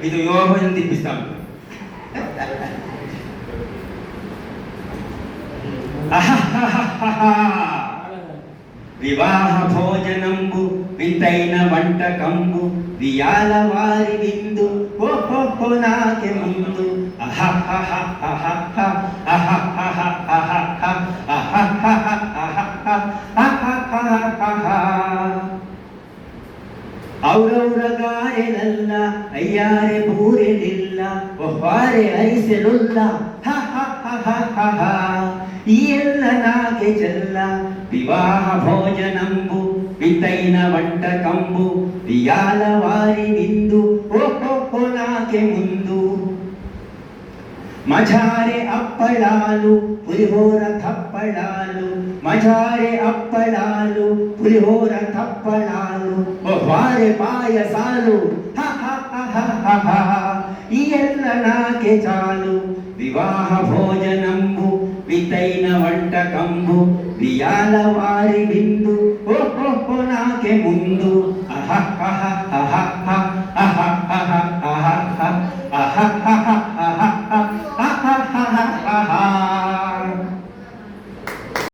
ఇది యోగం తిప్పిస్తాం. వివాహ భోజనంబు వింతైన వంటకంబు వియాల వారి విందు ఓహో నాకే ముందు ಔರೌರಗಾರೆನಲ್ಲ ಅಯ್ಯಾರೆ ಬೂರೆಲಿಲ್ಲ ಒಹ್ವಾರೆ ಐಸೆಲುಲ್ಲ ಈ ಎಲ್ಲ ನಾಗೆ ಚೆಲ್ಲ ವಿವಾಹ ಭೋಜನಂಬು ವಿಂತೈನ వంటకంబు వియాల వారి విందు ఓహో నాకే ముందు మజారే అప్పడాలు పులిహోర తప్పడాలు మజారే అప్పడాలు పులిహోర తప్పడాలు వారే పాయసాలు ఈ ఎల్ల నాకే చాలు వివాహ భోజనంబు వింతైన వంటకంబు వియాల వారి విందు ఓహో నాకే ముందు